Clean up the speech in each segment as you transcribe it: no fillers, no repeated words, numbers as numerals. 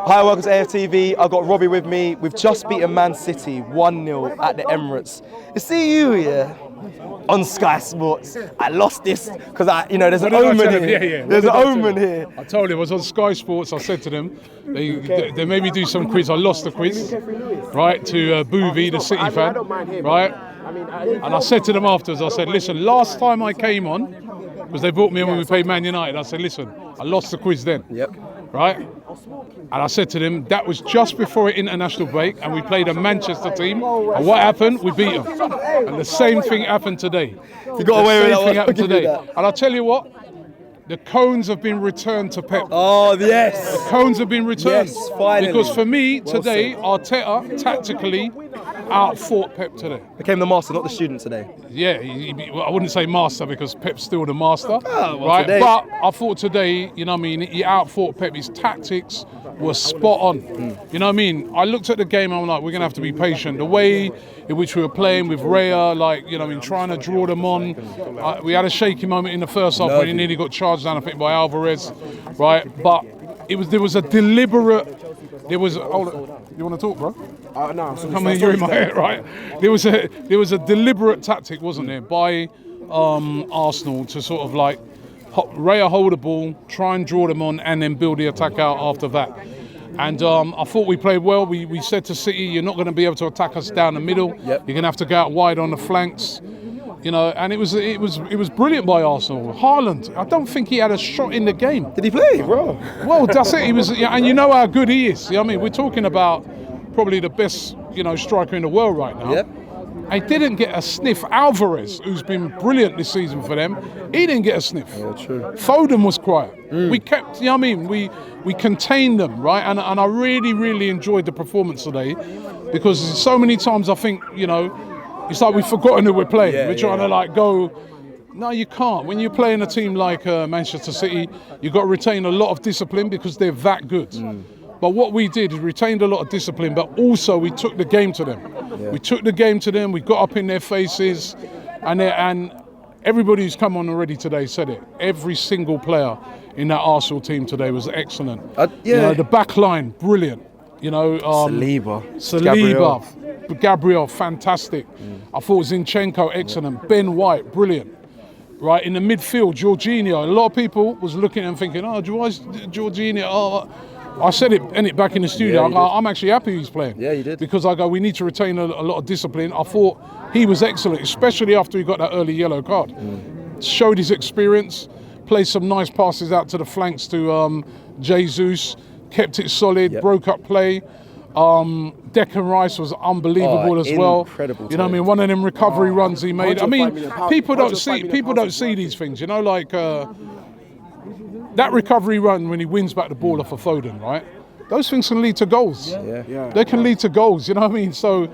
Hi, welcome to AFTV. I've got Robbie with me. We've just beaten Man City 1-0 at the Emirates. You see you here on Sky Sports. I lost this because there's an omen here. Yeah. There's an omen here. I told him I was on Sky Sports. I said to them, they made me do some quiz. I lost the quiz, right, to Boovie, the City fan, right? And I said to them afterwards, I said, listen, last time I came on, because they brought me on when we played Man United, I said, listen, I lost the quiz then. Yep. Right? And I said to them, that was just before an international break, and we played a Manchester team. And what happened? We beat them. And the same thing happened today. You got away with that. The same thing happened today. And I'll tell you what, the cones have been returned to Pep. Oh, yes. The cones have been returned. Yes, finally. Because for me, today, Arteta tactically out-fought Pep today. Became the master, not the student today. Yeah, well, I wouldn't say master because Pep's still the master, right? Today. But I thought today, you know what I mean, he out-fought Pep. His tactics were spot on. You know what I mean? I looked at the game and I'm like, we're going to have to be patient. The way in which we were playing with Raya, like, you know what I mean, trying to draw them on. We had a shaky moment in the first half when he nearly got charged down, I think, by Alvarez, right? But there was a deliberate... you want to talk, bro? No. Come on, you're in my head, right? There was a deliberate tactic, wasn't there, by Arsenal to sort of like Raya hold the ball, try and draw them on, and then build the attack out after that. And I thought we played well. We said to City, you're not going to be able to attack us down the middle. Yep. You're going to have to go out wide on the flanks. You know, and it was brilliant by Arsenal. Haaland, I don't think he had a shot in the game. Did he play, bro? Well, that's it. He was, and you know how good he is. You know what I mean, we're talking about probably the best, striker in the world right now. Yep. I didn't get a sniff. Alvarez, who's been brilliant this season for them, he didn't get a sniff. Yeah, true. Foden was quiet. We kept, we contained them, right? And I really, really enjoyed the performance today because so many times I think, it's like we've forgotten who we're playing. We're trying to go. No, you can't. When you're playing a team like Manchester City, you've got to retain a lot of discipline because they're that good. But what we did is retained a lot of discipline, but also we took the game to them. Yeah. We took the game to them. We got up in their faces, and everybody who's come on already today said it. Every single player in that Arsenal team today was excellent. The back line, brilliant. Saliba, Gabriel, fantastic. I thought Zinchenko, excellent. Ben White, brilliant. Right, in the midfield, Jorginho. A lot of people was looking and thinking, why is Jorginho? I said it back in the studio. I'm actually happy he's playing. Yeah, you did. Because we need to retain a lot of discipline. I thought he was excellent, especially after he got that early yellow card. Showed his experience, played some nice passes out to the flanks to Jesus, kept it solid, broke up play. Declan Rice was unbelievable as well. Incredible. You know what I mean? One of them recovery runs he made. I mean, people don't see these things. That recovery run when he wins back the ball off of Foden, right? Those things can lead to goals. Yeah. They can lead to goals, you know what I mean? So,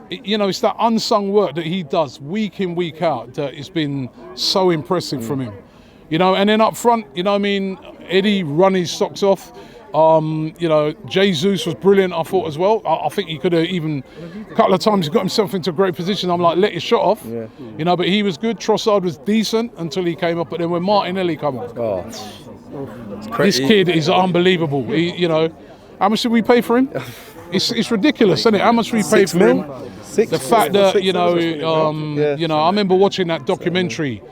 it's that unsung work that he does week in, week out that has been so impressive from him. And then up front, Eddie run his socks off. Jesus was brilliant, I thought, as well. I think he could have even a couple of times got himself into a great position. I'm like, let your shot off. Yeah. But he was good. Trossard was decent until he came up. But then when Martinelli came on, this kid is unbelievable. How much did we pay for him? It's ridiculous, isn't it? How much we paid for him? The fact that, I remember watching that documentary.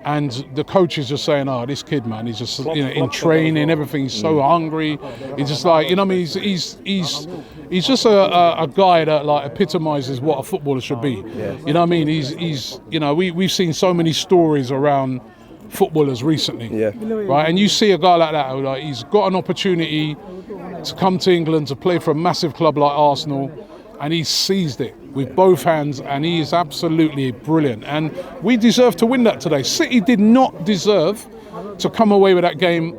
And the coach is just saying, this kid, man, he's just, in training, everything, he's so hungry. He's just like, he's just a guy that epitomizes what a footballer should be. You know what I mean? He's we've seen so many stories around footballers recently, right? And you see a guy like that, who, he's got an opportunity to come to England to play for a massive club like Arsenal, and he seized it with both hands, and he is absolutely brilliant. And we deserve to win that today. City did not deserve to come away with that game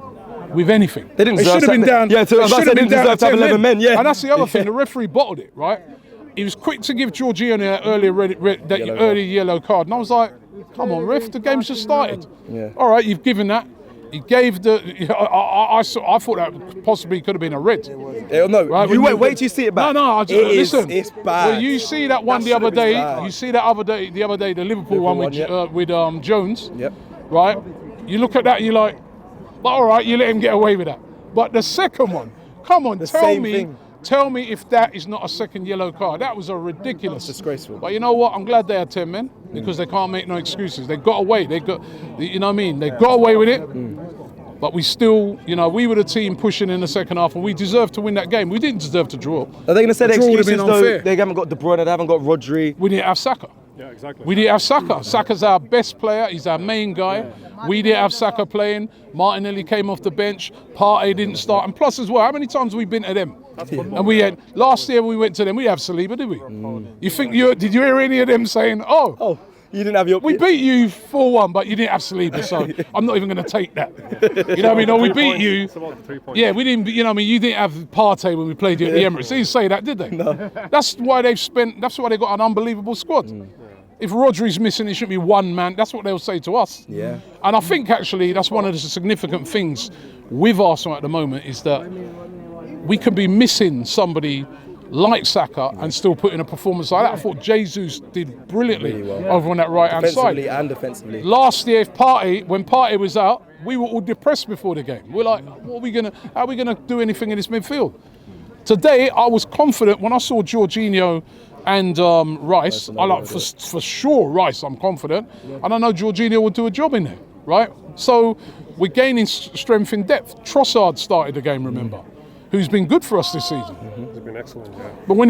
with anything. They didn't deserve should have been down. Yeah, they didn't deserve to have 11 men. Yeah, and that's the other thing. The referee bottled it, right? He was quick to give Jorginho that early yellow card, and I was like, "Come on, ref, the game's just started. All right, you've given that." He gave I thought that possibly could have been a red. No, right? Wait till you see it back. No, listen. It's bad. Well, you see that one the other day. You see that the other day, the Liverpool one with Jones. Yep. Right. You look at that, and you're like, well, all right, you let him get away with that. But the second one, Come on, The same thing. tell me if that is not a second yellow card. That was a ridiculous. Disgraceful. But you know what? I'm glad they had 10 men because they can't make no excuses. They got away. You know what I mean? They got away with it. But we still, we were the team pushing in the second half, and we deserved to win that game. We didn't deserve to draw. Are they going to say the draw would have excuses been though? unfair. They haven't got De Bruyne, they haven't got Rodri. We didn't have Saka. Yeah, exactly. We didn't have Saka. Saka's our best player. He's our main guy. We didn't have Saka playing. Martinelli came off the bench. Partey didn't start. And plus as well, how many times have we been to them? And we had, last year when we went to them, we have Saliba, did we? You think, did you hear any of them saying, Oh, you didn't have your... we beat you 4-1, but you didn't have Saliba, so I'm not even going to take that. You know what I mean? Or we beat you. Yeah, we didn't, you didn't have Partey when we played you at the Emirates. They didn't say that, did they? No. That's why they got an unbelievable squad. If Rodri's missing, it shouldn't be one man. That's what they'll say to us. Yeah. And I think actually that's one of the significant things with Arsenal at the moment is that we could be missing somebody like Saka and still put in a performance like that. I thought Jesus did brilliantly over on that right-hand side. Defensively and defensively. Last year, when Partey was out, we were all depressed before the game. We're like, how are we gonna do anything in this midfield? Today, I was confident when I saw Jorginho and Rice. I like for sure Rice. I'm confident, and I know Jorginho will do a job in there, right? So we're gaining strength in depth. Trossard started the game, remember, who's been good for us this season. He's been excellent. Yeah. But when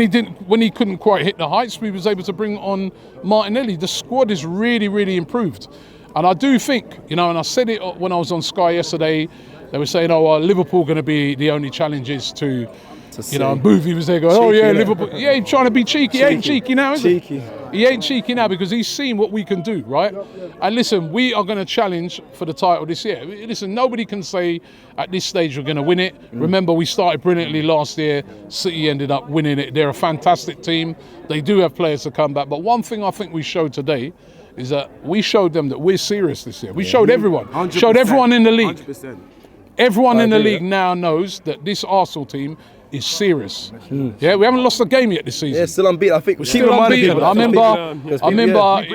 he couldn't quite hit the heights, we was able to bring on Martinelli. The squad is really, really improved, and I do think, and I said it when I was on Sky yesterday. They were saying, Liverpool going to be the only challenges to. And Boofy was there going, Cheeky, Liverpool. Yeah, he's trying to be cheeky. He ain't cheeky now, is Cheeky. He ain't cheeky now because he's seen what we can do, right? And listen, we are going to challenge for the title this year. Listen, nobody can say at this stage we're going to win it. Remember, we started brilliantly last year. City ended up winning it. They're a fantastic team. They do have players to come back. But one thing I think we showed today is that we showed them that we're serious this year. We showed everyone. 100%. Showed everyone in the league. 100%. Everyone in the league now knows that this Arsenal team is serious. Yeah, we haven't lost a game yet this season. Yeah, still unbeaten. I think we're still unbeaten. I remember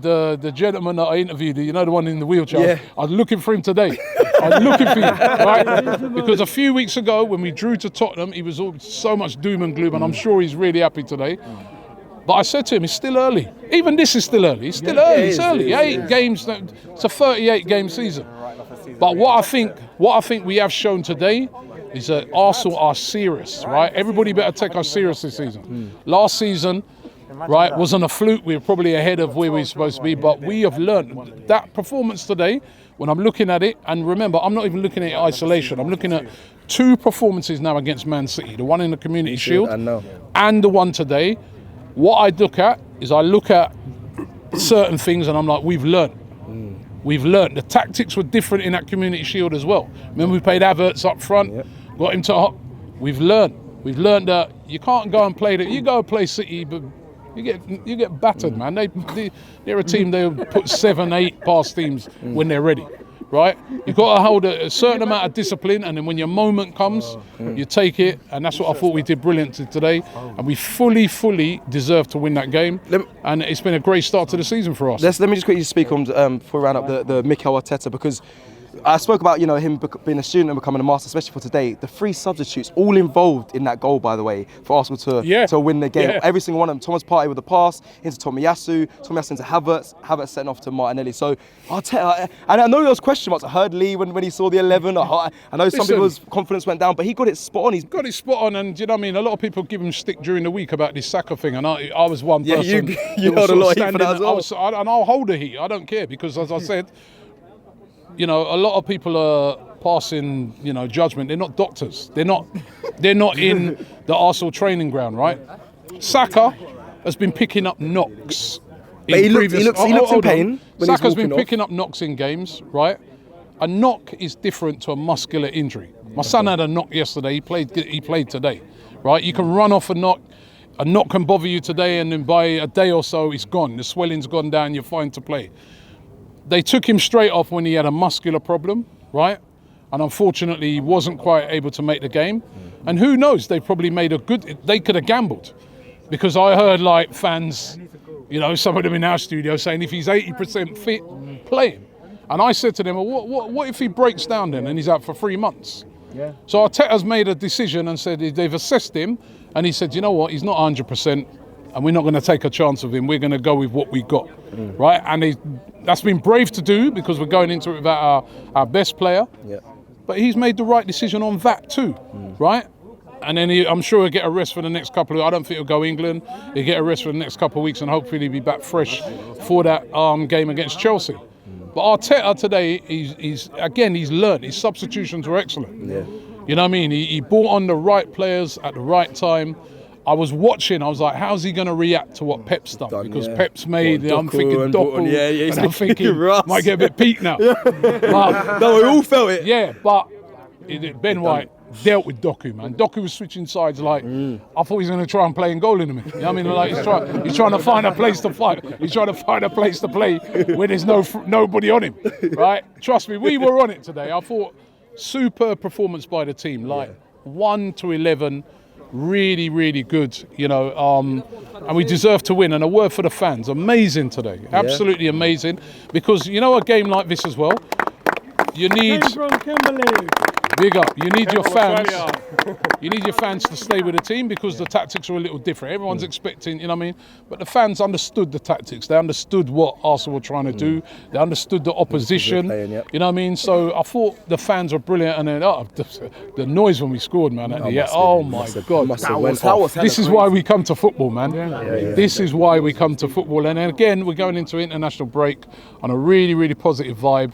the the gentleman that I interviewed, the one in the wheelchair. Yeah. I was looking for him today. I was looking for him, right? Because a few weeks ago when we drew to Tottenham, he was all so much doom and gloom, and I'm sure he's really happy today. But I said to him, it's still early. Even this is still early. It's still early. It's early. 8 games. It's a 38-game season. But what I think we have shown today is that Arsenal are serious, right? Everybody better take us serious this season. Last season, right, wasn't a fluke. We were probably ahead of where we were supposed to be, but we have learned that performance today. When I'm looking at it, and remember, I'm not even looking at it in isolation. I'm looking at 2 performances now against Man City. The one in the Community Shield and the one today. What I look at is I look at certain things and I'm like, we've learned. We've learned. The tactics were different in that Community Shield as well. Remember, we played Havertz up front, got him to hop. We've learned. We've learned that you can't go and play that. You go and play City, but you get battered, man. They're a team. They'll put 7, 8 past teams when they're ready, right? You've got to hold a certain amount of discipline, and then when your moment comes, you take it. And that's what I thought we did brilliantly today. And we fully deserve to win that game. And it's been a great start to the season for us. Let me just quickly speak on before we round up the Mikel Arteta, because I spoke about him being a student and becoming a master, especially for today. The 3 substitutes, all involved in that goal, by the way, for Arsenal to win the game. Yeah. Every single one of them. Thomas Partey with the pass into Tomiyasu into Havertz setting off to Martinelli. So Arteta, and I know there was question marks. I heard Lee when he saw the 11. I know some people's confidence went down, but he got it spot on. He's got it spot on, and you know what I mean. A lot of people give him stick during the week about this Saka thing, and I was one person. you held a lot of heat for that as well. And I'll hold the heat. I don't care because, as I said. A lot of people are passing, judgment. They're not doctors. They're not in the Arsenal training ground, right? Saka has been picking up knocks. He looks in pain. Saka's been picking up knocks in games, right? A knock is different to a muscular injury. My son had a knock yesterday. He played today, right? You can run off a knock. A knock can bother you today, and then by a day or so, it's gone. The swelling's gone down. You're fine to play. They took him straight off when he had a muscular problem, right? And unfortunately, he wasn't quite able to make the game. And who knows, they probably they could have gambled. Because I heard fans, some of them in our studio saying if he's 80% fit, play him. And I said to them, well, what if he breaks down then and he's out for 3 months? So Arteta's made a decision and said they've assessed him, and he said, you know what, he's not 100%, and we're not going to take a chance of him. We're going to go with what we got, right? And that's been brave to do because we're going into it without our best player. But he's made the right decision on that too, right? And then I'm sure he'll get a rest for the next couple of. I don't think he'll go England. He'll get a rest for the next couple of weeks, and hopefully he'll be back fresh for that game against Chelsea. But Arteta today, he's learned. His substitutions were excellent. You know what I mean? He brought on the right players at the right time. I was watching, I was like, how's he going to react to what Pep's done? Because Pep's made, I'm thinking Doku, and I'm thinking, might get a bit peaked now. No, we all felt it. Yeah, but Ben White dealt with Doku, man. Doku was switching sides like, I thought he was going to try and play in goal in a minute. You know what I mean? Like he's trying to find a place to fight. He's trying to find a place to play where there's nobody on him, right? Trust me, we were on it today. I thought super performance by the team, like 1 to 11. Really, really good, you know, and we deserve to win. And a word for the fans, amazing today, absolutely amazing. Because you know, a game like this as well, you need big up. You need your fans. You need your fans to stay with the team because the tactics are a little different. Everyone's expecting, you know what I mean? But the fans understood the tactics. They understood what Arsenal were trying to do. They understood the opposition. You know what I mean? So I thought the fans were brilliant. And then the noise when we scored, man. Oh my God. This is why we come to football, man. This is why we come to football. And then again, we're going into international break on a really, really positive vibe.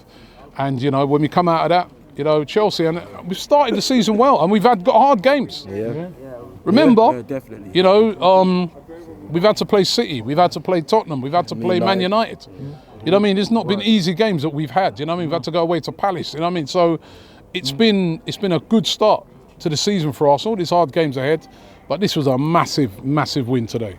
And, you know, when we come out of that, you know, Chelsea, and we've started the season well, and we've got hard games. Remember, you know, we've had to play City, we've had to play Tottenham, we've had to play Man United. You know what I mean? It's not been easy games that we've had. You know what I mean? We've had to go away to Palace. You know what I mean? So it's been a good start to the season for Arsenal. There's hard games ahead, but this was a massive, massive win today.